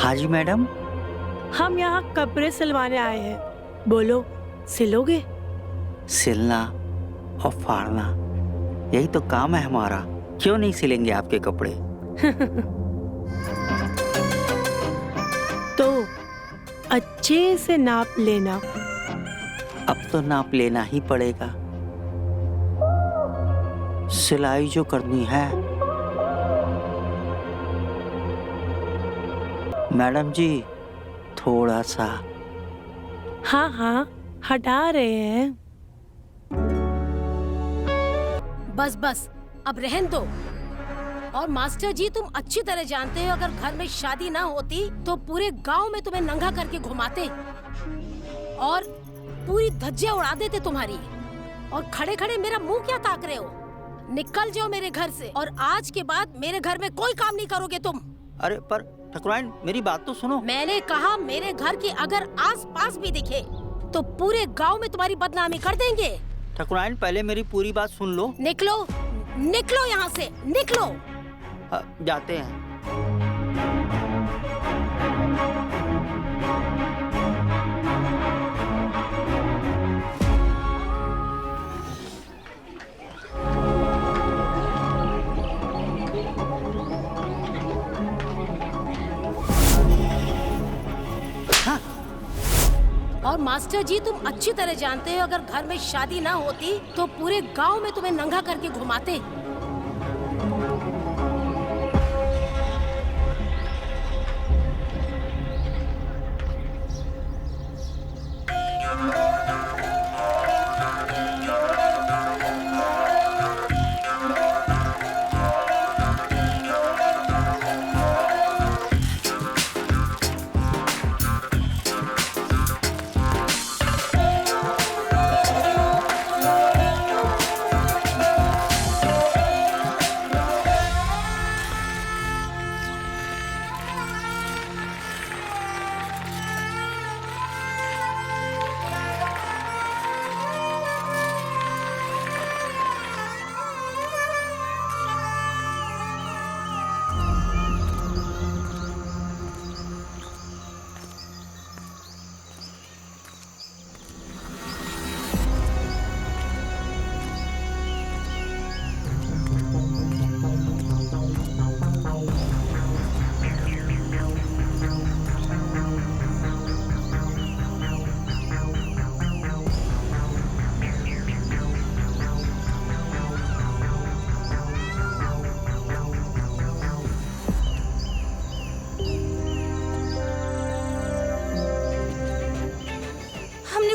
हाँ जी मैडम। हम यहाँ कपड़े सिलवाने आए हैं, बोलो सिलोगे? सिलना और फाड़ना यही तो काम है हमारा, क्यों नहीं सिलेंगे आपके कपड़े। तो अच्छे से नाप लेना। अब तो नाप लेना ही पड़ेगा, सिलाई जो करनी है। मैडम जी थोड़ा सा। हाँ हाँ हटा रहे हैं। बस बस अब रहन दो। और मास्टर जी तुम अच्छी तरह जानते हो अगर घर में शादी ना होती तो पूरे गांव में तुम्हें नंगा करके घुमाते और पूरी धज्जियां उड़ा देते तुम्हारी। और खड़े खड़े मेरा मुंह क्या ताक रहे हो? निकल जाओ मेरे घर से और आज के बाद मेरे घर में कोई काम नहीं करोगे तुम। अरे पर ठकुराइन मेरी बात तो सुनो। मैंने कहा मेरे घर के अगर आस पास भी दिखे तो पूरे गांव में तुम्हारी बदनामी कर देंगे। ठकुराइन पहले मेरी पूरी बात सुन लो। निकलो निकलो यहाँ से निकलो। जाते हैं। और मास्टर जी तुम अच्छी तरह जानते हो अगर घर में शादी ना होती तो पूरे गांव में तुम्हें नंगा करके घुमाते।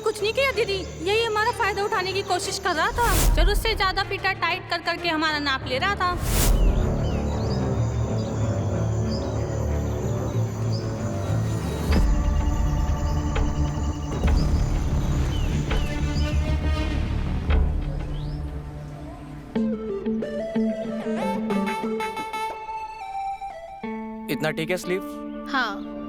कुछ नहीं किया दीदी, यही हमारा फायदा उठाने की कोशिश कर रहा था। जरूरत से ज्यादा पीटा टाइट कर करके हमारा नाप ले रहा था। इतना ठीक है स्लीव? हाँ।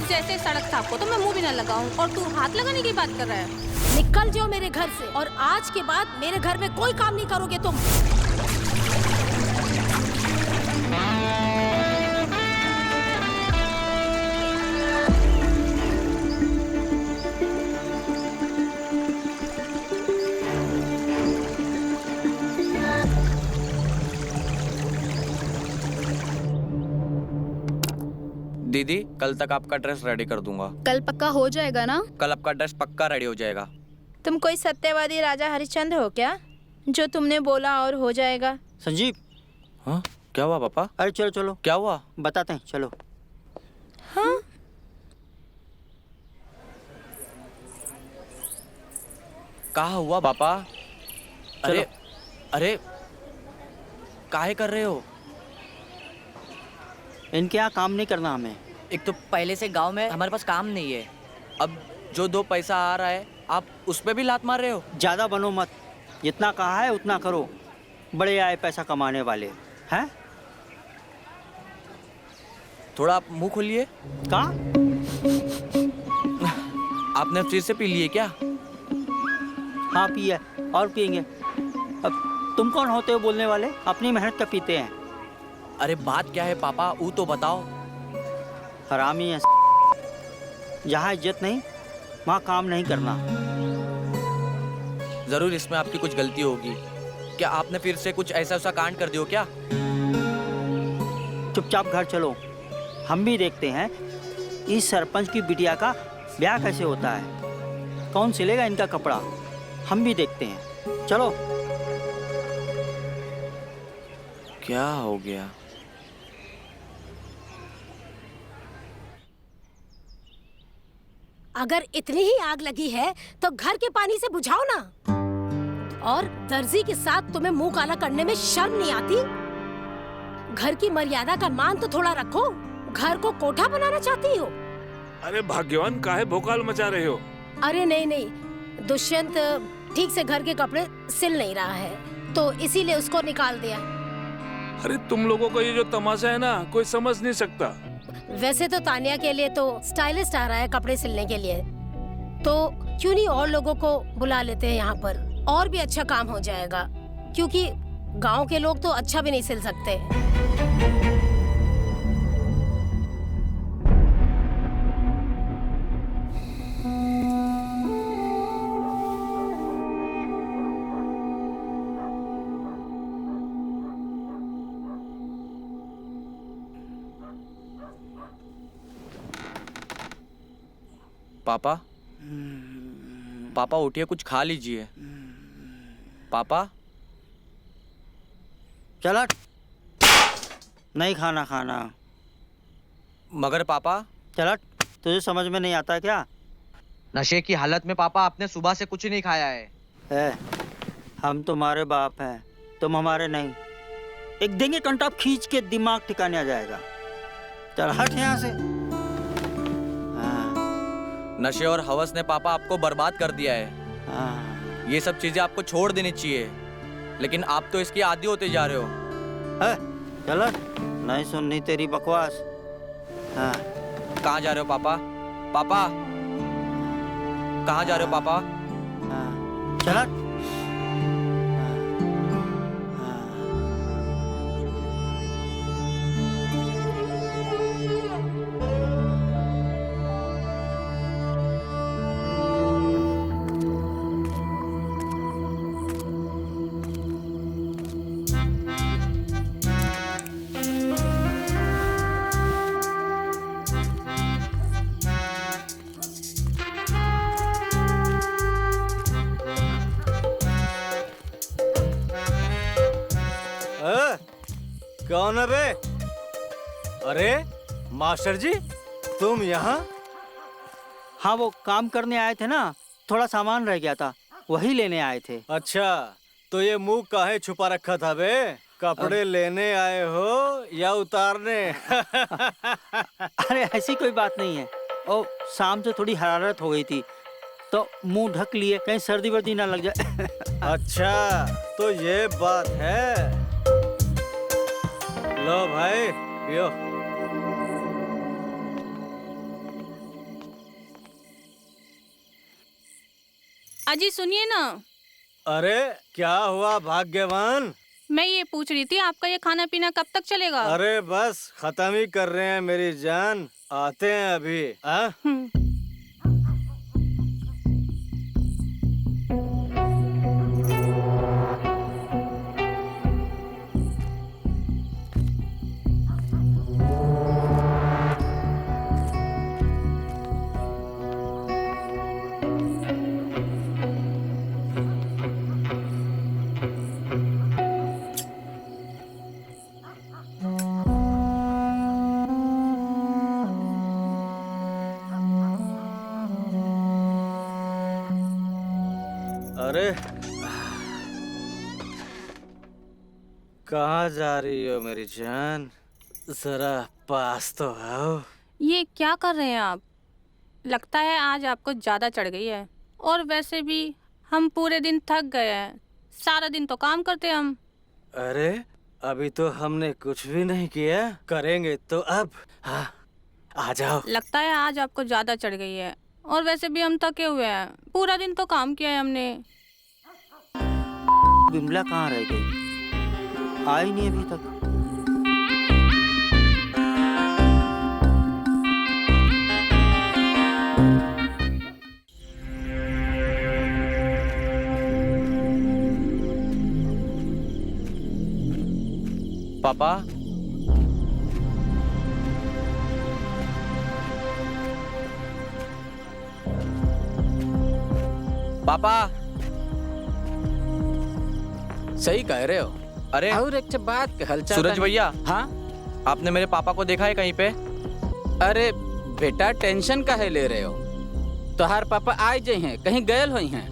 जैसे सड़क थापो तो मैं मुंह भी न लगाऊं और तू हाथ लगाने की बात कर रहा है। निकल जाओ मेरे घर से और आज के बाद मेरे घर में कोई काम नहीं करोगे तुम। दीदी कल तक आपका ड्रेस रेडी कर दूंगा। कल पक्का हो जाएगा ना? कल आपका ड्रेस पक्का रेडी हो जाएगा। तुम कोई सत्यवादी राजा हरिश्चंद्र हो क्या, जो तुमने बोला और हो जाएगा? संजीव। हाँ क्या हुआ पापा? अरे चलो चलो। क्या हुआ बताते हैं, चलो। हाँ कहाँ हुआ पापा? अरे अरे काहे कर रहे हो? इनके यहाँ काम नहीं करना हमें। एक तो पहले से गांव में हमारे पास काम नहीं है। अब जो 2 पैसा आ रहा है आप उस पे भी लात मार रहे हो। ज्यादा बनो मत, जितना कहा है उतना करो। बड़े आए पैसा कमाने वाले हैं। थोड़ा आप मुंह खोलिए। कहाँ? आपने फिर से पी लिए क्या? हाँ पिए और पियेंगे। अब तुम कौन होते हो बोलने वाले? अपनी मेहनत का पीते हैं। अरे बात क्या है पापा, वो तो बताओ। हरामी है। जहाँ इज्जत नहीं वहाँ काम नहीं करना। जरूर इसमें आपकी कुछ गलती होगी। क्या आपने फिर से कुछ ऐसा कांड कर दियो क्या? चुपचाप घर चलो, हम भी देखते हैं इस सरपंच की बिटिया का ब्याह कैसे होता है। कौन सिलेगा इनका कपड़ा, हम भी देखते हैं। चलो। क्या हो गया? अगर इतनी ही आग लगी है तो घर के पानी से बुझाओ ना। और दर्जी के साथ तुम्हें मुंह काला करने में शर्म नहीं आती? घर की मर्यादा का मान तो थोड़ा रखो। घर को कोठा बनाना चाहती हो? अरे भाग्यवान, काहे भोकाल मचा रहे हो? अरे नहीं नहीं, दुष्यंत ठीक से घर के कपड़े सिल नहीं रहा है तो इसीलिए उसको निकाल दिया। अरे तुम लोगों को ये जो तमाशा है ना, कोई समझ नहीं सकता। वैसे तो तानिया के लिए तो स्टाइलिस्ट आ रहा है कपड़े सिलने के लिए, तो क्यों नहीं और लोगों को बुला लेते हैं यहाँ पर, और भी अच्छा काम हो जाएगा। क्योंकि गांव के लोग तो अच्छा भी नहीं सिल सकते। पापा, पापा उठिए, कुछ खा लीजिए। पापा। चल नहीं खाना खाना। मगर पापा। चल, तुझे समझ में नहीं आता क्या? नशे की हालत में पापा आपने सुबह से कुछ नहीं खाया है। हम तुम्हारे बाप हैं, तुम हमारे नहीं। एक देंगे कंटाप खींच के दिमाग ठिकाने आ जाएगा। चल हट यहाँ से। नशे और हवस ने पापा आपको बर्बाद कर दिया है। ये सब चीजें आपको छोड़ देनी चाहिए, लेकिन आप तो इसकी आदी होते जा रहे हो। चल, नहीं सुननी तेरी बकवास। कहाँ जा रहे हो पापा? पापा कहाँ जा रहे हो पापा? चल। कौन है बे? अरे मास्टर जी, तुम यहाँ? हाँ, वो काम करने आए थे ना, थोड़ा सामान रह गया था, वही लेने आए थे। अच्छा, तो ये मुंह काहे छुपा रखा था बे? कपड़े लेने आए हो या उतारने? अरे ऐसी कोई बात नहीं है। ओ, शाम से थोड़ी हरारत हो गई थी तो मुंह ढक लिए, कहीं सर्दी वर्दी ना लग जाए। अच्छा, तो ये बात है। लो भाई, पियो। अजी सुनिए ना। अरे क्या हुआ भाग्यवान? मैं ये पूछ रही थी, आपका ये खाना पीना कब तक चलेगा? अरे बस खत्म ही कर रहे हैं मेरी जान, आते हैं अभी। अरे कहाँ जा रही हो मेरी जान? जरा पास तो आओ। ये क्या कर रहे हैं आप? लगता है आज आपको ज्यादा चढ़ गई है। और वैसे भी हम पूरे दिन थक गए हैं, सारा दिन तो काम करते हम। अरे अभी तो हमने कुछ भी नहीं किया, करेंगे तो अब। हाँ, आ जाओ। लगता है आज आपको ज्यादा चढ़ गई है। और वैसे भी हम थके हुए हैं, पूरा दिन तो काम किया है हमने। बिमला कहाँ रह गई? आई नहीं अभी तक। पापा, पापा। सही कह रहे हो। अरे और एक बात के हलचल सूरज भैया, हाँ, आपने मेरे पापा को देखा है कहीं पे? अरे बेटा टेंशन काहे ले रहे हो? तोहार पापा आए जे हैं, कहीं गयल हुई हैं।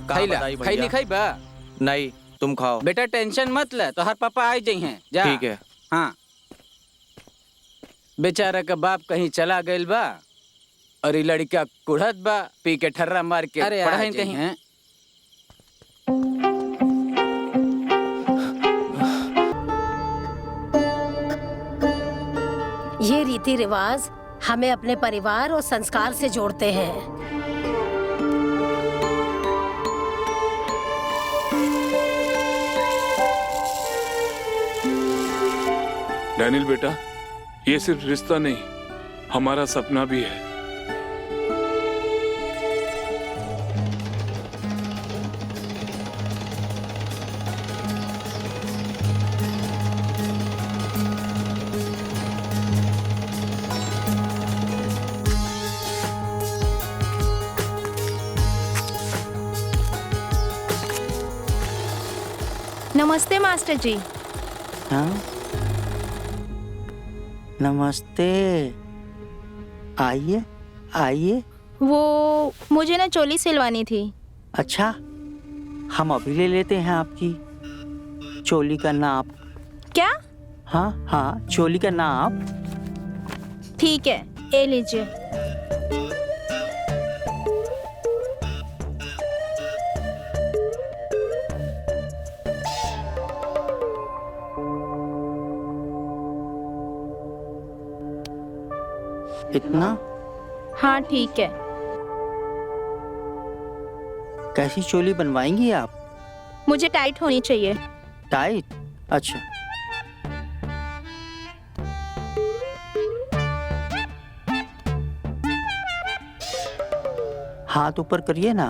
कहाँ बताई भैया? खैली खैबा? नहीं, तुम खाओ। बेटा टेंशन मत ले, तोहार पापा आए जे हैं। जा। ठीक है। हाँ, बेचारा का बाप कहीं चला गइल बा और ये लड़का कुढ़त बा, पी के ठर्रा मार के पढ़ाई कहीं हैं। ये रीति रिवाज हमें अपने परिवार और संस्कार से जोड़ते हैं। डैनियल बेटा, ये सिर्फ रिश्ता नहीं, हमारा सपना भी है। नमस्ते मास्टर जी। हाँ, नमस्ते। आइए आइए। वो मुझे ना चोली सिलवानी थी। अच्छा, हम अभी ले लेते हैं आपकी चोली का नाप। क्या? हाँ हाँ, चोली का नाप। ठीक है, ये लीजिए। इतना? हाँ ठीक है। कैसी चोली बनवाएंगी आप? मुझे टाइट होनी चाहिए। टाइट? अच्छा। हाथ ऊपर करिए ना।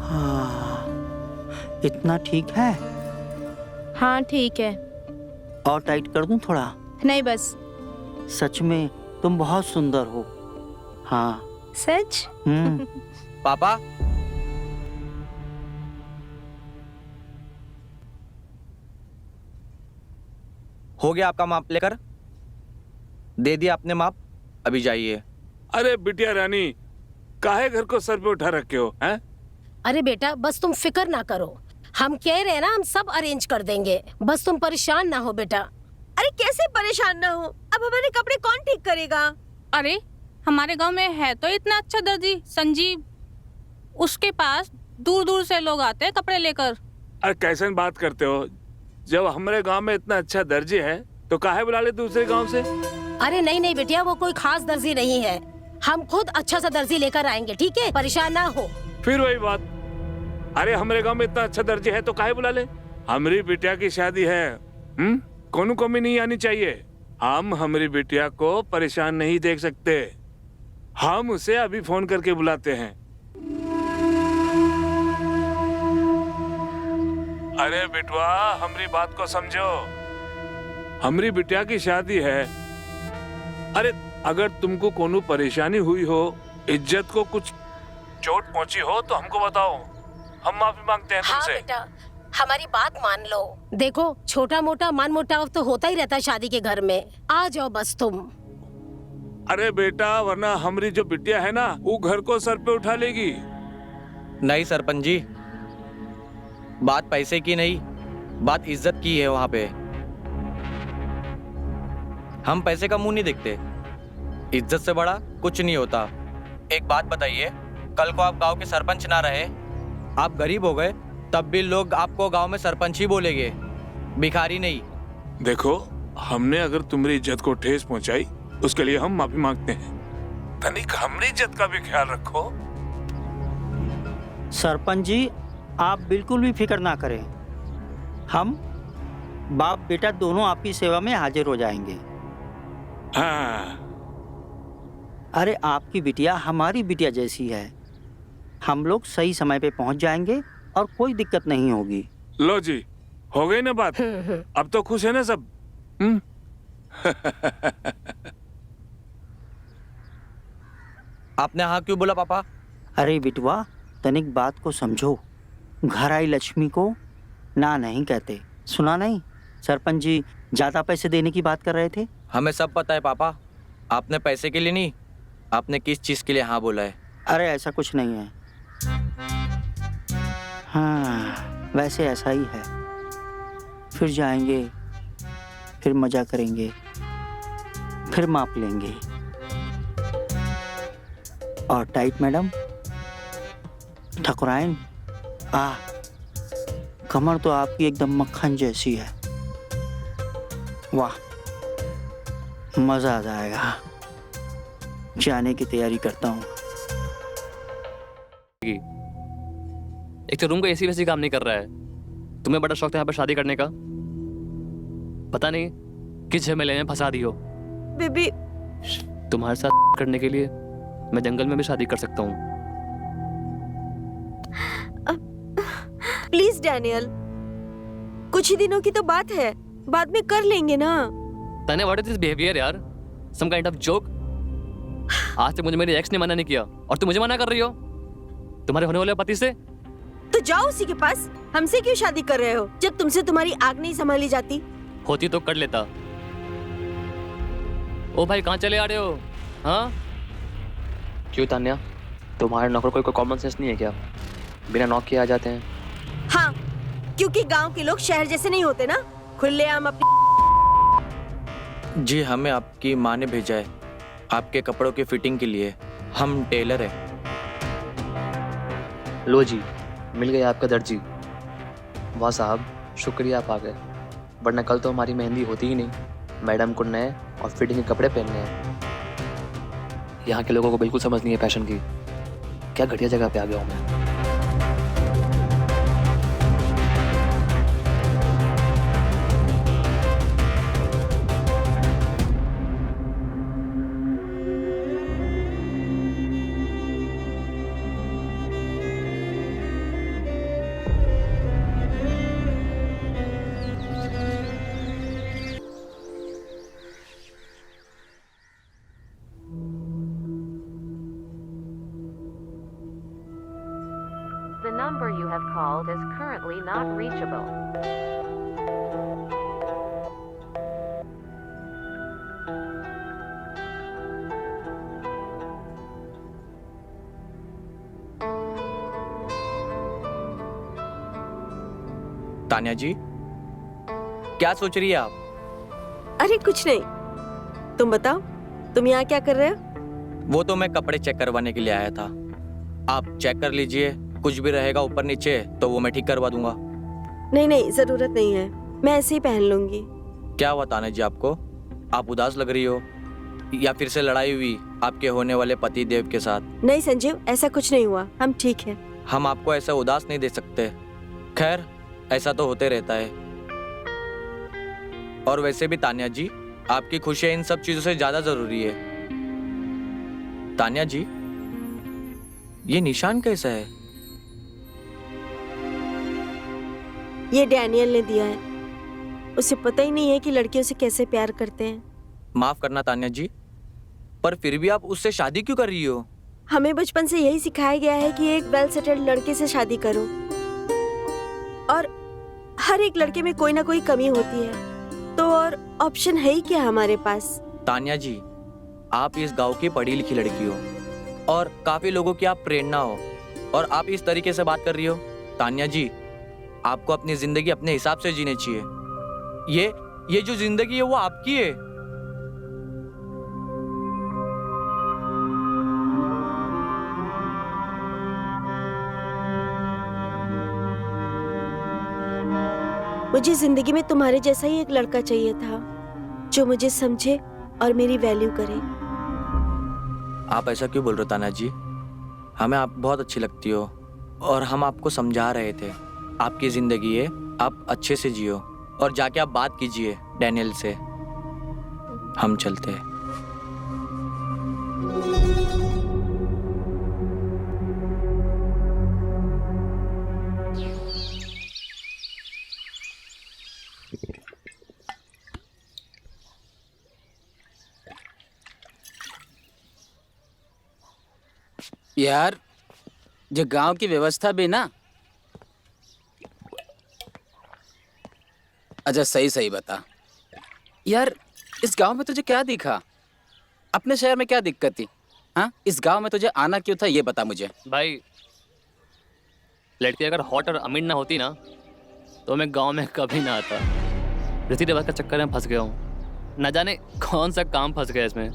हाँ, इतना ठीक है? हाँ ठीक है। और टाइट कर दूं थोड़ा? नहीं बस। सच में तुम बहुत सुंदर हो। हाँ। सच? पापा, हो गया आपका माप लेकर? दे दिया आपने माप, अभी जाइए। अरे बिटिया रानी, काहे घर को सर पे उठा रखे हो हैं? अरे बेटा बस तुम फिक्र ना करो, हम कह रहे हैं ना, हम सब अरेंज कर देंगे, बस तुम परेशान ना हो बेटा। अरे कैसे परेशान ना हो? अब हमारे कपड़े कौन ठीक करेगा? अरे हमारे गांव में है तो इतना अच्छा दर्जी संजीव, उसके पास दूर दूर से लोग आते हैं कपड़े लेकर। अरे कैसे बात करते हो? जब हमारे गांव में इतना अच्छा दर्जी है तो काहे बुला ले दूसरे गांव से? अरे नहीं नहीं बेटिया, वो कोई खास दर्जी नहीं है, हम खुद अच्छा सा दर्जी लेकर आएंगे, ठीक है? परेशान ना हो। फिर वही बात, अरे हमारे गांव में इतना अच्छा दर्जी है तो काहे बुला ले? हमारी बिटिया की शादी है, कोनो कमी नहीं आनी चाहिए। हम हमारी बिटिया को परेशान नहीं देख सकते, हम उसे अभी फोन करके बुलाते हैं। अरे बिटवा, हमारी बात को समझो, हमारी बिटिया की शादी है। अरे अगर तुमको कोनो परेशानी हुई हो, इज्जत को कुछ चोट पहुंची हो तो हमको बताओ, हम माफी मांगते हैं तुमसे। हाँ बेटा, हमारी बात मान लो। देखो छोटा मोटा मान मुटाव तो होता ही रहता है शादी के घर में, आ जाओ बस तुम। अरे बेटा, वरना हमारी जो बिटिया है ना, वो घर को सर पे उठा लेगी। नहीं सरपंच जी, बात पैसे की नहीं, बात इज्जत की है। वहां पे हम पैसे का मुंह नहीं देखते, इज्जत से बड़ा कुछ नहीं होता। एक बात बताइए, कल को आप गांव के सरपंच ना रहे, आप गरीब हो गए तब भी लोग आपको गांव में सरपंच ही बोलेंगे, भिखारी नहीं। देखो, हमने अगर तुम्हारी इज्जत को ठेस पहुंचाई उसके लिए हम माफी मांगते हैं। तनिक हमारी इज्जत का भी ख्याल रखो। सरपंच जी, आप बिल्कुल भी फिक्र ना करें, हम बाप बेटा दोनों आपकी सेवा में हाजिर हो जाएंगे। हाँ। अरे आपकी बिटिया हमारी बिटिया जैसी है, हम लोग सही समय पे पहुंच जाएंगे और कोई दिक्कत नहीं होगी। लो जी, हो गई ना बात? अब तो खुश है ना सब? आपने हाँ क्यों बोला पापा? अरे बिटवा, तनिक बात को समझो, घर आई लक्ष्मी को ना नहीं कहते। सुना नहीं, सरपंच जी ज्यादा पैसे देने की बात कर रहे थे। हमें सब पता है पापा, आपने पैसे के लिए नहीं, आपने किस चीज के लिए हाँ बोला है। अरे ऐसा कुछ नहीं है। हाँ, वैसे ऐसा ही है। फिर जाएंगे, फिर मजा करेंगे, फिर माप लेंगे। और टाइट मैडम, ठकुराइन, कमर तो आपकी एकदम मक्खन जैसी है। वाह, मजा आ जाएगा। जाने की तैयारी करता हूँ। एक तो रूम का एसी वैसी काम नहीं कर रहा है। तुम्हें बड़ा शौक था यहाँ पर शादी करने का, पता नहीं किस झमेले में फंसा दी हो। बेबी, तुम्हारे साथ करने के लिए मैं जंगल में भी शादी कर सकता हूँ। प्लीज डैनियल, कुछ ही दिनों की तो बात है, बाद में कर लेंगे ना। तने व्हाट इज दिस बिहेवियर यार? Some kind of joke? आज तक मुझे मेरी एक्स ने मना नहीं किया और तुम मुझे मना कर रही हो तुम्हारे होने वाले पति से। तो जाओ उसी के पास, हमसे क्यों शादी कर रहे हो जब तुमसे तुम्हारी आग नहीं संभाली जाती? होती तो कर लेता। ओ भाई, कहाँ चले आ रहे हो? हाँ क्यों तान्या, तुम्हारे नौकर कोई कॉमन सेंस नहीं है क्या? बिना नौक किए आ जाते हैं। हाँ, क्योंकि गांव के लोग शहर जैसे नहीं होते ना, खुलेआम अपनी। जी, हमें आपकी माँ ने भेजा है आपके कपड़ों की फिटिंग के लिए। हम टेलर हैं। लो जी, मिल गया आपका दर्जी। वाह साहब, शुक्रिया आप आ गए, वरना कल तो हमारी मेहंदी होती ही नहीं। मैडम को नए और फिटिंग के कपड़े पहनने हैं। यहाँ के लोगों को बिल्कुल समझ नहीं है फैशन की। क्या घटिया जगह पे आ गया हूँ मैं। The number you have called is currently not reachable. Tanya जी, क्या सोच रही है आप? अरे कुछ नहीं, तुम बताओ, तुम यहाँ क्या कर रहे हो? वो तो मैं कपड़े चेक करवाने के लिए आया था। आप चेक कर लीजिए, कुछ भी रहेगा ऊपर नीचे तो वो मैं ठीक करवा दूंगा। नहीं नहीं, जरूरत नहीं है, मैं ऐसे ही पहन लूंगी। क्या हुआ तान्या जी आपको? आप उदास लग रही हो, या फिर से लड़ाई हुई आपके होने वाले पति देव के साथ? नहीं संजीव, ऐसा कुछ नहीं हुआ, हम ठीक हैं। हम आपको ऐसा उदास नहीं दे सकते। खैर, ऐसा तो होते रहता है। और वैसे भी तान्या जी, आपकी खुशियां इन सब चीजों से ज्यादा जरूरी है। तान्या जी, ये निशान कैसा है? ये डैनियल ने दिया है, उसे पता ही नहीं है कि लड़कियों से कैसे प्यार करते हैं। माफ करना तान्या जी, पर फिर भी आप उससे शादी क्यों कर रही हो? हमें बचपन से यही सिखाया गया है कि एक वेल सेटल्ड लड़के से शादी करो, और हर एक लड़के में कोई ना कोई कमी होती है, तो और ऑप्शन है ही क्या हमारे पास? तान्या जी, आप इस गांव की पढ़ी लिखी लड़की हो और काफी लोगों की आप प्रेरणा हो, और आप इस तरीके से बात कर रही हो। तान्या जी, आपको अपनी जिंदगी अपने हिसाब से जीनी चाहिए। ये जो जिंदगी है वो आपकी है। मुझे जिंदगी में तुम्हारे जैसा ही एक लड़का चाहिए था जो मुझे समझे और मेरी वैल्यू करे। आप ऐसा क्यों बोल रहे हो तान्या जी? हमें आप बहुत अच्छी लगती हो और हम आपको समझा रहे थे। आपकी जिंदगी है, आप अच्छे से जियो और जाके आप बात कीजिए डैनियल से। हम चलते हैं। यार जो गांव की व्यवस्था भी ना, अच्छा सही सही बता यार, इस गांव में तुझे क्या दिखा? अपने शहर में क्या दिक्कत थी? हाँ, इस गांव में तुझे आना क्यों था ये बता मुझे। भाई लड़की अगर हॉट और अमीर ना होती ना तो मैं गांव में कभी ना आता। रीति रिवाज का चक्कर में फंस गया हूँ, न जाने कौन सा काम फंस गया इसमें।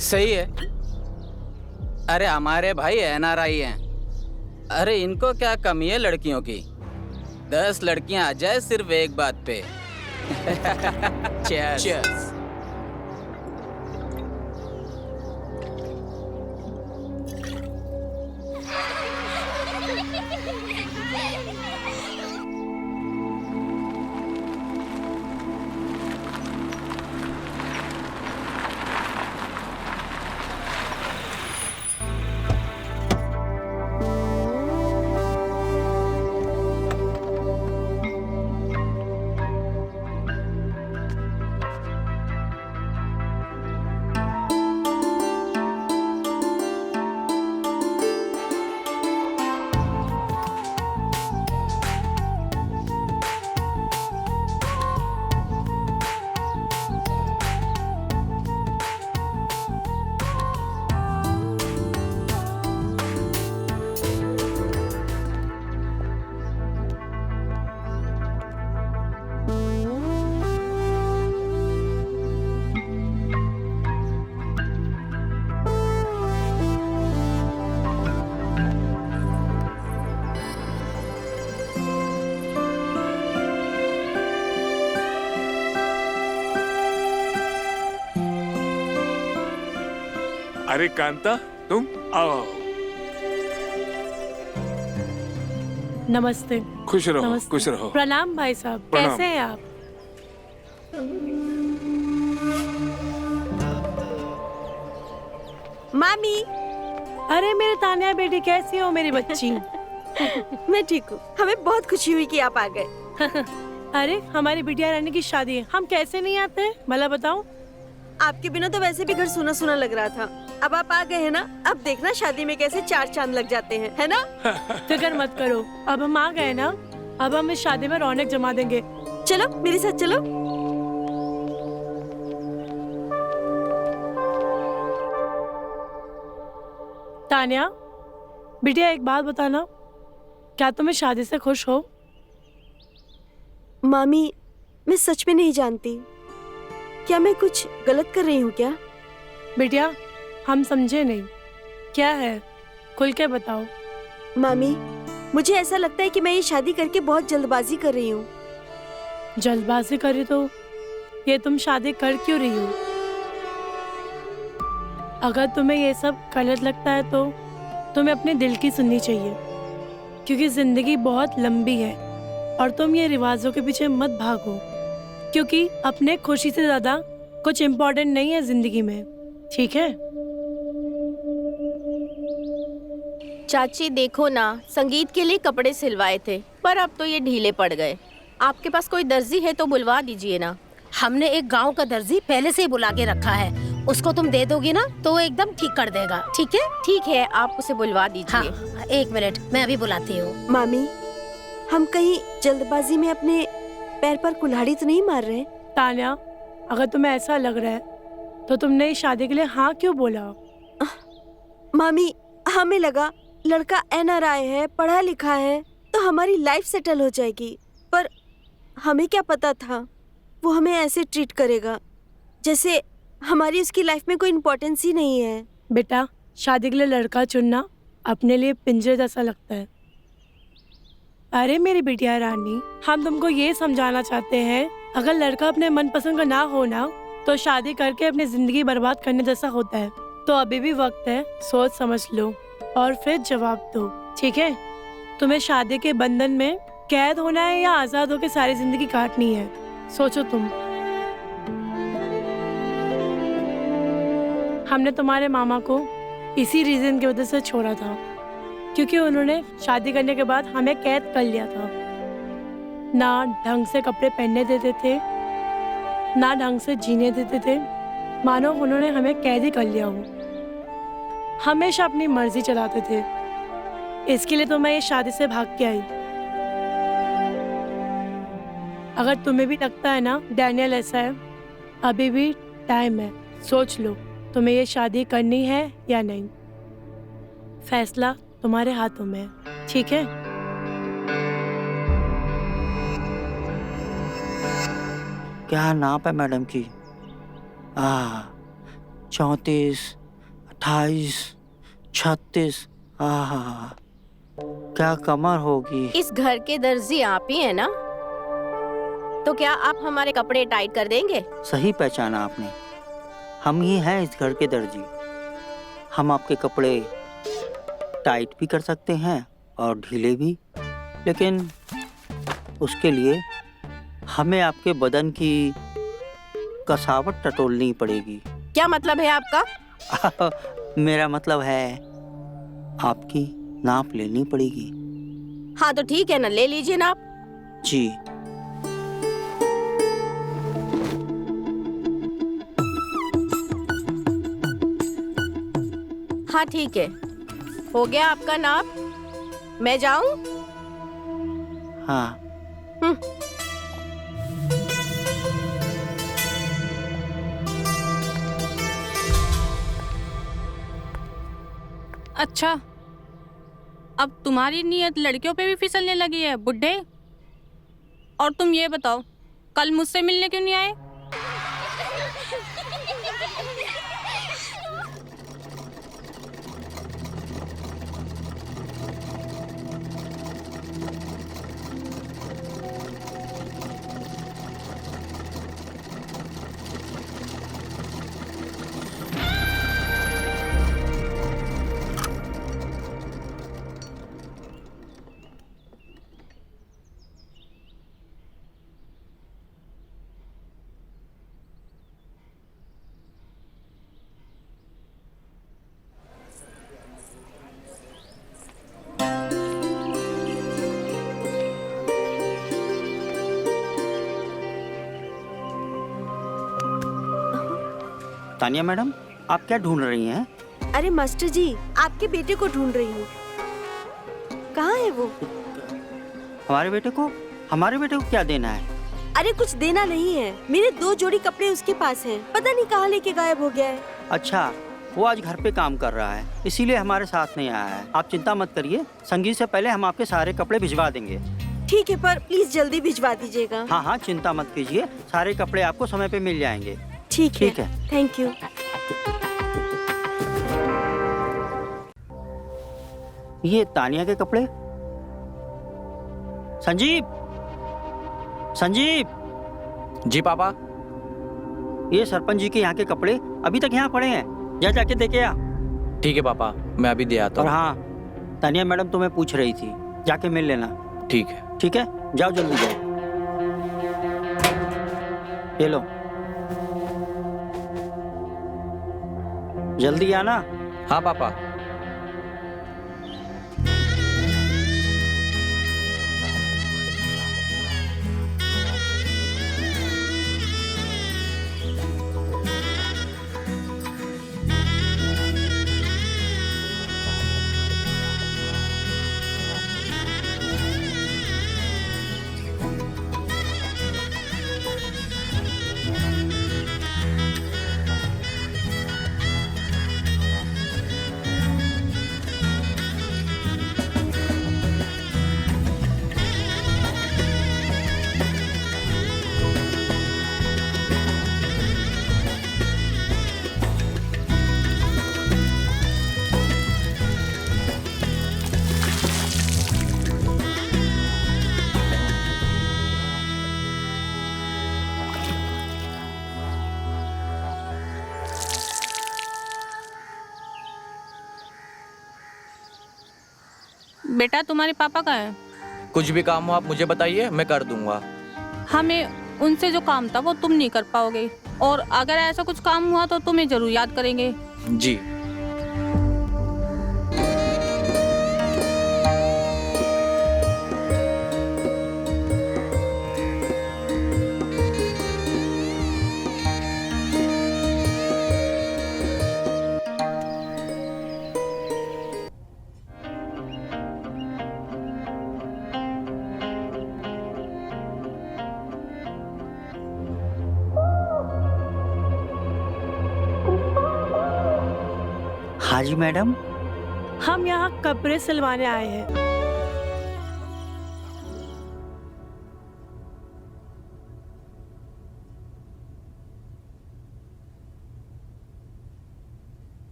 सही है। अरे हमारे भाई NRI हैं। अरे इनको क्या कमी है लड़कियों की? 10 लड़कियां आ जाए सिर्फ एक बात पे। Cheers. अरे कांता, तुम आओ। नमस्ते। खुश रहो। नमस्ते। खुश रहो। प्रणाम भाई साहब, प्रणाम। कैसे हैं आप? मामी। अरे मेरे तान्या बेटी, कैसी हो मेरी बच्ची? मैं ठीक हूँ। हमें बहुत खुशी हुई कि आप आ गए। अरे हमारी बिटिया रानी की शादी है, हम कैसे नहीं आते हैं भला बताओ। आपके बिना तो वैसे भी घर सुना सुना लग रहा था, अब आप आ गए हैं ना, अब देखना शादी में कैसे 4 चांद लग जाते हैं, है ना? फिक्र मत करो, अब हम आ गए ना, अब हम इस शादी में रौनक जमा देंगे। चलो मेरे साथ चलो। तान्या बिटिया, एक बात बताना, क्या तुम इस शादी से खुश हो? मामी, मैं सच में नहीं जानती, क्या मैं कुछ गलत कर रही हूँ क्या? बिटिया हम समझे नहीं, क्या है खुल के बताओ। मामी, मुझे ऐसा लगता है कि मैं ये शादी करके बहुत जल्दबाजी कर रही हूँ। जल्दबाजी करी तो ये तुम शादी कर क्यों रही हो? अगर तुम्हें ये सब गलत लगता है तो तुम्हें अपने दिल की सुननी चाहिए, क्योंकि जिंदगी बहुत लंबी है और तुम ये रिवाजों के पीछे मत भागो, क्योंकि अपने खुशी से ज्यादा कुछ इम्पोर्टेंट नहीं है जिंदगी में, ठीक है? चाची देखो ना, संगीत के लिए कपड़े सिलवाए थे पर अब तो ये ढीले पड़ गए। आपके पास कोई दर्जी है तो बुलवा दीजिए ना। हमने एक गांव का दर्जी पहले से ही बुला के रखा है, उसको तुम दे दोगी ना तो वो एकदम ठीक कर देगा, ठीक है? ठीक है, आप उसे बुलवा दीजिए। हाँ, 1 मिनट मैं अभी बुलाती हूँ। मामी, हम कहीं जल्दबाजी में अपने पैर पर कुल्हाड़ी तो नहीं मार रहे? तान्या, अगर तुम्हें ऐसा लग रहा है तो तुमने इस शादी के लिए हाँ क्यों बोला? मामी, हमें लगा लड़का NRI है, पढ़ा लिखा है, तो हमारी लाइफ सेटल हो जाएगी, पर हमें क्या पता था वो हमें ऐसे ट्रीट करेगा जैसे हमारी उसकी लाइफ में कोई इम्पोर्टेंस ही नहीं है। बेटा, शादी के लिए लड़का चुनना अपने लिए पिंजरे जैसा लगता है। अरे मेरी बिटिया रानी, हम तुमको ये समझाना चाहते हैं, अगर लड़का अपने मनपसंद का ना हो ना, तो शादी करके अपनी जिंदगी बर्बाद करने जैसा होता है। तो अभी भी वक्त है, सोच समझ लो और फिर जवाब दो, ठीक है? तुम्हें शादी के बंधन में कैद होना है या आजाद होकर सारी जिंदगी काटनी है? सोचो तुम। हमने तुम्हारे मामा को इसी रीजन की वजह से छोड़ा था, क्योंकि उन्होंने शादी करने के बाद हमें कैद कर लिया था। ना ढंग से कपड़े पहनने देते थे, ना ढंग से जीने देते थे, मानो उन्होंने हमें कैद ही कर लिया हो। हमेशा अपनी मर्जी चलाते थे। इसके लिए तो मैं ये शादी से भाग के आई। अगर तुम्हें भी लगता है ना डैनियल ऐसा है, अभी भी टाइम है, सोच लो तुम्हें ये शादी करनी है या नहीं। फैसला तुम्हारे हाथों में है, ठीक है? क्या नाप है मैडम की? 34, 28, 36। क्या कमर होगी। इस घर के दर्जी आप ही है ना? तो क्या आप हमारे कपड़े टाइट कर देंगे? सही पहचाना आपने, हम ही हैं इस घर के दर्जी। हम आपके कपड़े टाइट भी कर सकते हैं और ढीले भी, लेकिन उसके लिए हमें आपके बदन की कसावट टटोलनी पड़ेगी। क्या मतलब है आपका? मेरा मतलब है आपकी नाप लेनी पड़ेगी। हाँ तो ठीक है ना, ले लीजिए नाप। जी। हाँ ठीक है, हो गया आपका नाप। मैं जाऊं? हाँ। अच्छा, अब तुम्हारी नीयत लड़कियों पे भी फिसलने लगी है बुड्ढे। और तुम ये बताओ, कल मुझसे मिलने क्यों नहीं आए? तानिया मैडम, आप क्या ढूंढ रही हैं? अरे मास्टर जी, आपके बेटे को ढूंढ रही हूँ। कहाँ है वो? हमारे बेटे को क्या देना है? अरे कुछ देना नहीं है, मेरे 2 जोड़ी कपड़े उसके पास हैं। पता नहीं कहाँ लेके गायब हो गया है। अच्छा, वो आज घर पे काम कर रहा है, इसीलिए हमारे साथ नहीं आया है। आप चिंता मत करिए, संगीत से पहले हम आपके सारे कपड़े भिजवा देंगे। ठीक है, पर प्लीज जल्दी भिजवा दीजिएगा। हाँ हाँ, चिंता मत कीजिए, सारे कपड़े आपको समय पे मिल जाएंगे। ठीक है, थैंक यू। ये तानिया के कपड़े। संजीव, संजीव। जी पापा। ये सरपंच जी के यहाँ के कपड़े अभी तक यहाँ पड़े हैं, जा जाके देखे आ। ये पापा, मैं अभी दे आता हूँ। और हाँ, तानिया मैडम तुम्हें पूछ रही थी, जाके मिल लेना। ठीक है। ठीक है, जाओ जल्दी जाओ। ये लो, जल्दी आना। हाँ पापा। बेटा तुम्हारे पापा का है? कुछ भी काम हो आप मुझे बताइए, मैं कर दूंगा। हमें उनसे जो काम था वो तुम नहीं कर पाओगे, और अगर ऐसा कुछ काम हुआ तो तुम्हें जरूर याद करेंगे। जी। हाँ जी मैडम। हम यहाँ कपड़े सिलवाने आए हैं।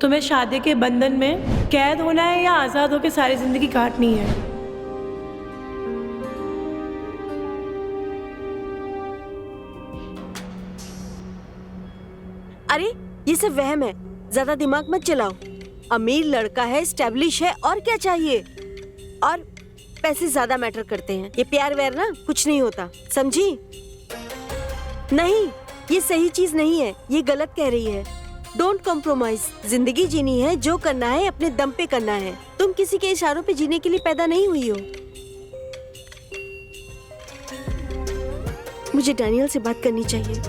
तुम्हें शादी के बंधन में कैद होना है या आजाद होकर सारी जिंदगी काटनी है? अरे ये सब वहम है, ज्यादा दिमाग मत चलाओ। अमीर लड़का है, स्टैब्लिश है, और क्या चाहिए। और पैसे ज्यादा मैटर करते हैं। ये प्यार व्यार ना कुछ नहीं होता, समझी? नहीं, ये सही चीज नहीं है, ये गलत कह रही है। Don't compromise. जिंदगी जीनी है, जो करना है अपने दम पे करना है। तुम किसी के इशारों पे जीने के लिए पैदा नहीं हुई हो। मुझे डैनियल से बात करनी चाहिए।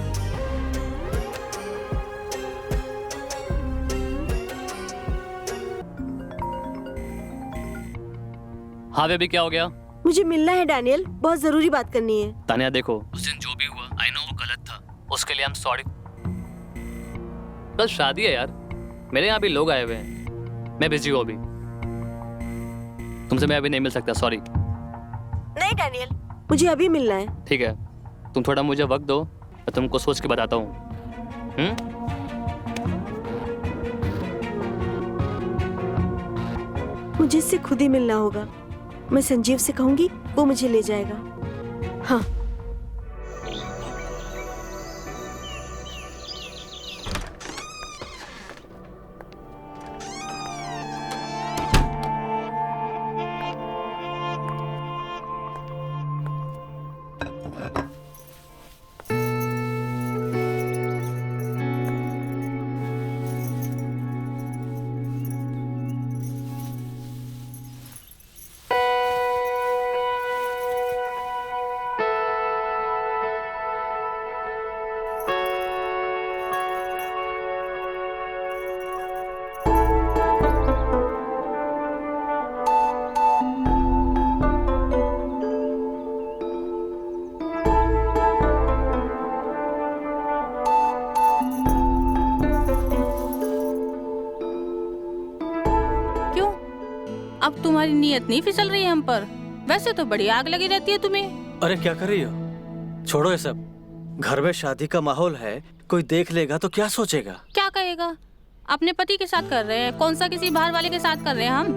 हाँ बेबी, क्या हो गया? मुझे मिलना है डैनियल, बहुत जरूरी बात करनी है। तानिया देखो, उस दिन जो भी हुआ आई नो वो गलत था, उसके लिए आई एम सॉरी। बस शादी है यार, मेरे यहाँ भी लोग आए हुए हैं, मैं बिजी हूँ अभी, तुमसे मैं अभी नहीं मिल सकता, सॉरी। नहीं डैनियल, मुझे अभी मिलना है। ठीक है, तुम थोड़ा मुझे वक्त दो, मैं तुमको सोच के बताता हूँ। मुझे इससे खुद ही मिलना होगा। मैं संजीव से कहूंगी, वो मुझे ले जाएगा। हाँ। अब तुम्हारी नीयत नहीं फिसल रही है हम पर? वैसे तो बड़ी आग लगी रहती है तुम्हें। अरे क्या कर रही हो? छोड़ो ये सब। घर में शादी का माहौल है, कोई देख लेगा तो क्या सोचेगा? क्या कहेगा? अपने पति के साथ कर रहे हैं, कौन सा किसी बाहर वाले के साथ कर रहे हैं हम?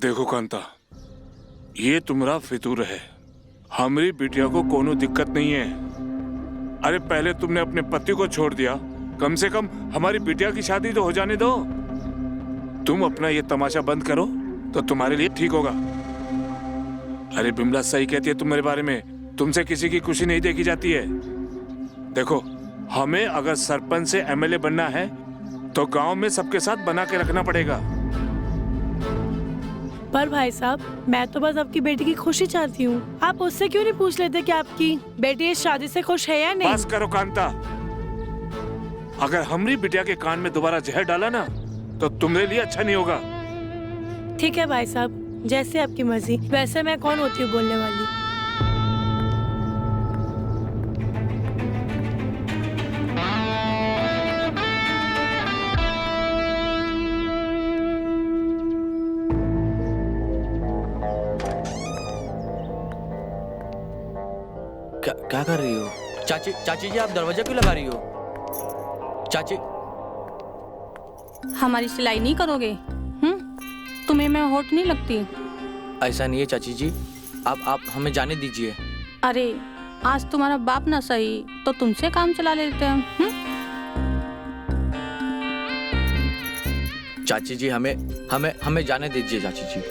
देखो कांता, ये तुम्हारा फितूर है। हमारी बिटिया को कोनो दिक्कत नहीं है। अरे पहले तुमने अपने पति को छोड़ दिया, कम से कम हमारी बिटिया की शादी तो हो जाने दो। तुम अपना ये तमाशा बंद करो तो तुम्हारे लिए ठीक होगा। अरे बिमला सही कहती है तुम्हारे बारे में, तुमसे किसी की खुशी नहीं देखी जाती है। देखो, हमें अगर सरपंच से एमएलए बनना है तो गांव में सबके साथ बना के रखना पड़ेगा। पर भाई साहब, मैं तो बस आपकी बेटी की खुशी चाहती हूँ। आप उससे क्यों नहीं पूछ लेते कि आपकी बेटी इस शादी से खुश है या नहीं? बस करो कांता, अगर हमारी बिटिया के कान में दोबारा जहर डाला ना तो तुम्हारे लिए अच्छा नहीं होगा। ठीक है भाई साहब, जैसे आपकी मर्जी। वैसे मैं कौन होती हूँ बोलने वाली? क्या कर रही हो? चाची जी, आप दरवाजा क्यों लगा रही हो? चाची, हमारी सिलाई नहीं करोगे? तुम्हें मैं होट नहीं लगती? ऐसा नहीं है चाची जी, आप हमें जाने दीजिए। अरे आज तुम्हारा बाप ना सही तो तुमसे काम चला लेते हैं। चाची जी हमें हमें हमें जाने दीजिए चाची जी।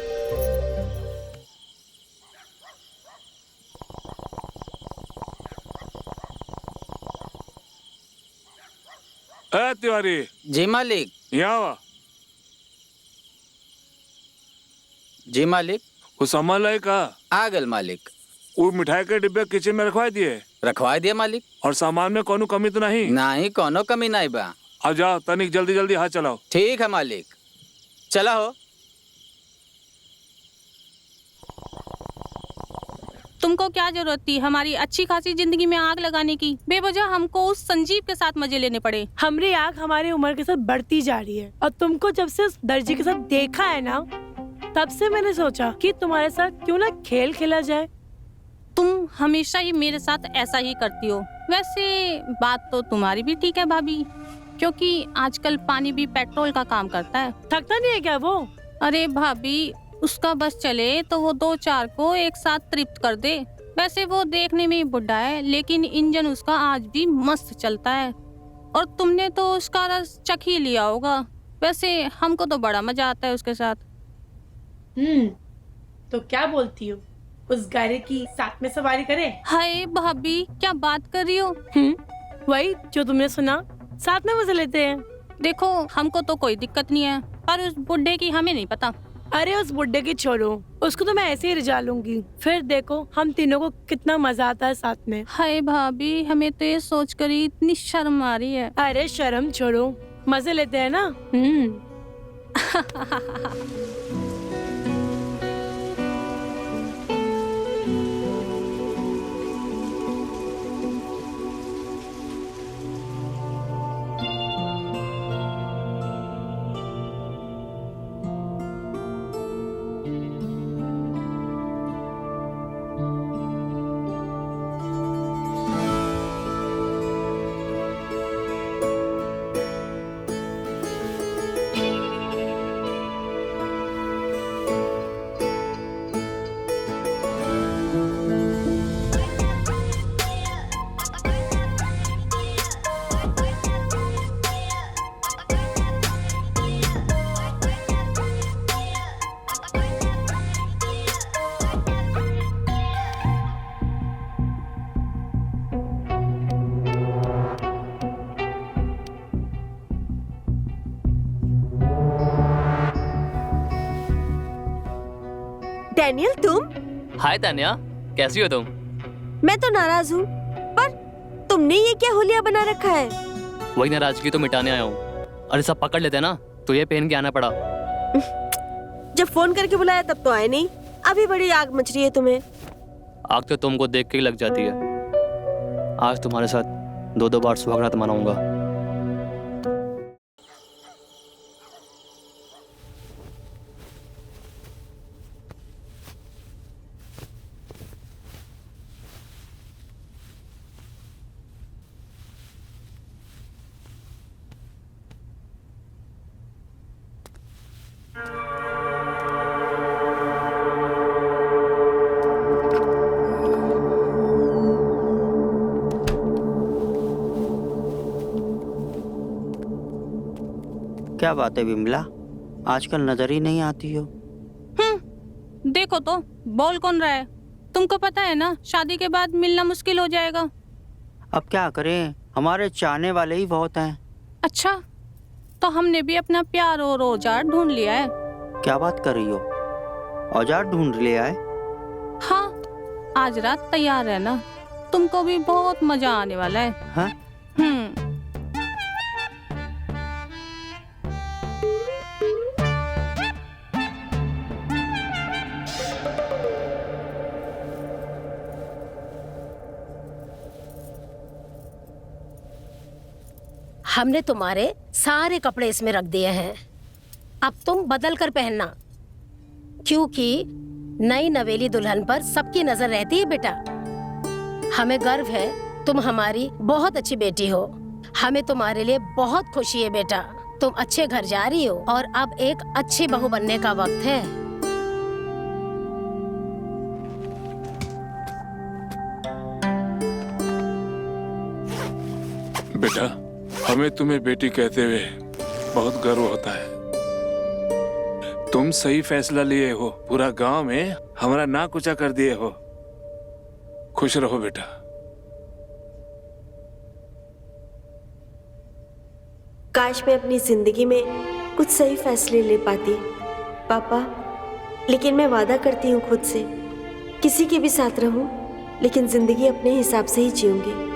तिवारी। जी मालिक। यहाँ जी मालिक। वो सामान लाए का? आ गल मालिक। वो मिठाई के डिब्बे किचन में रखवा दिए? रखवा दिए मालिक। और सामान में कोनो कमी तो नहीं? नहीं, कोनो कमी नहीं बा। अब जाओ तनिक जल्दी जल्दी हाथ चलाओ। ठीक है मालिक, चला हो। तुमको क्या जरूरत थी हमारी अच्छी खासी जिंदगी में आग लगाने की? बेवजह हमको उस संजीव के साथ मजे लेने पड़े। हमारी आग हमारी उम्र के साथ बढ़ती जा रही है और तुमको जब से उस दर्जी के साथ देखा है ना, तब से मैंने सोचा कि तुम्हारे साथ क्यों ना खेल खेला जाए। तुम हमेशा ही मेरे साथ ऐसा ही करती हो। वैसे बात तो तुम्हारी भी ठीक है भाभी, क्योंकि आजकल पानी भी पेट्रोल का काम करता है। थकता नहीं है क्या वो? अरे भाभी, उसका बस चले तो वो 2-4 को एक साथ तृप्त कर दे। वैसे वो देखने में ही बुढ़ा है, लेकिन इंजन उसका आज भी मस्त चलता है। और तुमने तो उसका रस चख ही लिया होगा। वैसे हमको तो बड़ा मजा आता है उसके साथ। तो क्या बोलती हो, उस गाड़ी की साथ में सवारी करे? हाय भाभी, क्या बात कर रही हो? वही जो तुमने सुना, साथ में मजे लेते हैं। देखो, हमको तो कोई दिक्कत नहीं है, पर उस बुढ़े की हमें नहीं पता। अरे उस बुड्ढे की छोड़ो, उसको तो मैं ऐसे ही रिझा लूंगी। फिर देखो हम तीनों को कितना मजा आता है साथ में। हाय भाभी, हमें तो ये सोच कर ही इतनी शर्म आ रही है। अरे शर्म छोड़ो, मजे लेते हैं ना। डैनियल, तुम? हाय तान्या, कैसी हो तुम? मैं तो नाराज हूँ, पर तुमने ये क्या होलिया बना रखा है? वही नाराजगी तो मिटाने आया हूँ। अरे सब पकड़ लेते ना, तो ये पहन के आना पड़ा। जब फोन करके बुलाया तब तो आए नहीं। अभी बड़ी आग मच रही है तुम्हें। आग तो तुमको देख के ही लग जाती है। आज तुम्हारे साथ 2-2 बार सुहागरात मनाऊंगा। क्या बात है विमला, आजकल नजर ही नहीं आती हो। देखो तो बोल कौन रहा है? तुमको पता है ना, शादी के बाद मिलना मुश्किल हो जाएगा। अब क्या करें, हमारे चाहने वाले ही बहुत हैं। अच्छा, तो हमने भी अपना प्यार और औजार ढूंढ लिया है। क्या बात कर रही हो? औजार ढूंढ लिया है? हाँ, आज रात तैयार रहना, तुमको भी बहुत मजा आने वाला है। हाँ? हमने तुम्हारे सारे कपड़े इसमें रख दिए हैं, अब तुम बदल कर पहनना, क्योंकि नई नवेली दुल्हन पर सबकी नजर रहती है बेटा। हमें गर्व है, तुम हमारी बहुत अच्छी बेटी हो। हमें तुम्हारे लिए बहुत खुशी है बेटा। तुम अच्छे घर जा रही हो और अब एक अच्छी बहू बनने का वक्त है। बेटा, हमें तुम्हें बेटी कहते हुए बहुत गर्व होता है। तुम सही फैसला लिए हो, पूरा गांव में हमारा नाक ऊंचा कर दिए हो। खुश रहो बेटा। काश मैं अपनी जिंदगी में कुछ सही फैसले ले पाती पापा, लेकिन मैं वादा करती हूँ खुद से, किसी के भी साथ रहूं, लेकिन जिंदगी अपने हिसाब से ही जीऊंगी।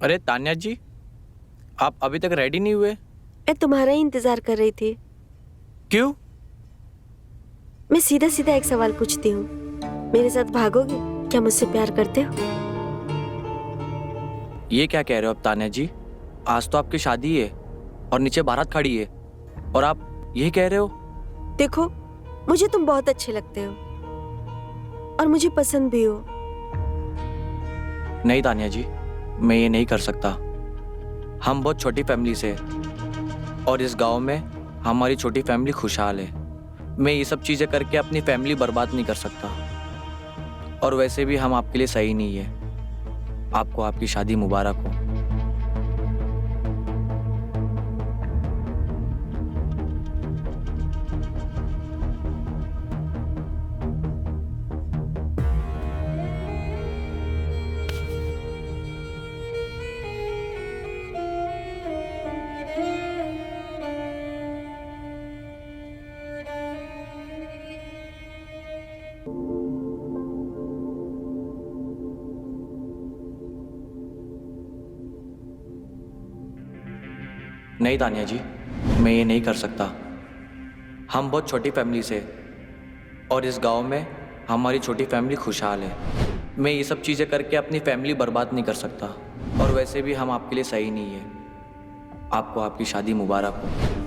अरे तान्या जी, आप अभी तक रेडी नहीं हुए? मैं तुम्हारा ही इंतजार कर रही थी। क्यों? मैं सीधा सीधा एक सवाल पूछती हूँ, मेरे साथ भागोगे? क्या मुझसे प्यार करते हो? ये क्या कह रहे हो अब तान्या जी? आज तो आपकी शादी है और नीचे बारात खड़ी है और आप ये कह रहे हो? देखो, मुझे तुम बहुत अच्छे लगते हो और मुझे पसंद भी हो। नहीं तान्या जी, मैं ये नहीं कर सकता। हम बहुत छोटी फैमिली से और इस गांव में हमारी छोटी फैमिली खुशहाल है। मैं ये सब चीज़ें करके अपनी फैमिली बर्बाद नहीं कर सकता। और वैसे भी हम आपके लिए सही नहीं है। आपको आपकी शादी मुबारक हो। नहीं तान्या जी, मैं ये नहीं कर सकता। हम बहुत छोटी फैमिली से और इस गांव में हमारी छोटी फैमिली खुशहाल है। मैं ये सब चीज़ें करके अपनी फैमिली बर्बाद नहीं कर सकता। और वैसे भी हम आपके लिए सही नहीं है। आपको आपकी शादी मुबारक हो।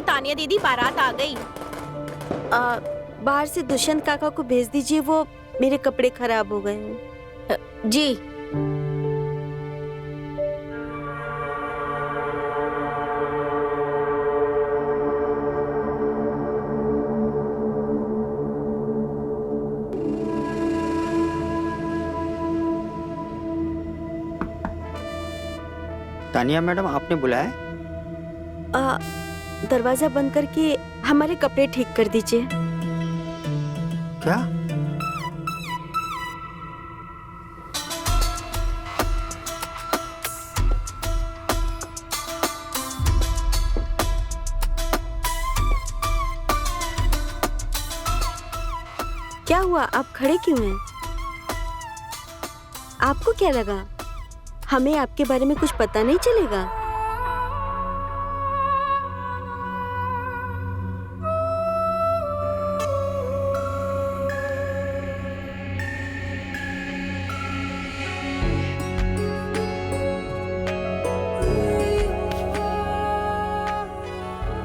तानिया दीदी बारात आ गई। बाहर से दुष्यंत काका को भेज दीजिए, वो मेरे कपड़े खराब हो गए हैं। जी। तानिया मैडम, आपने बुलाया? दरवाजा बंद करके हमारे कपड़े ठीक कर दीजिए। क्या? क्या हुआ? आप खड़े क्यों हैं? आपको क्या लगा हमें आपके बारे में कुछ पता नहीं चलेगा?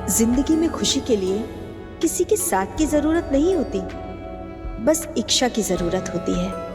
जिंदगी में खुशी के लिए किसी के साथ की जरूरत नहीं होती, बस इच्छा की जरूरत होती है।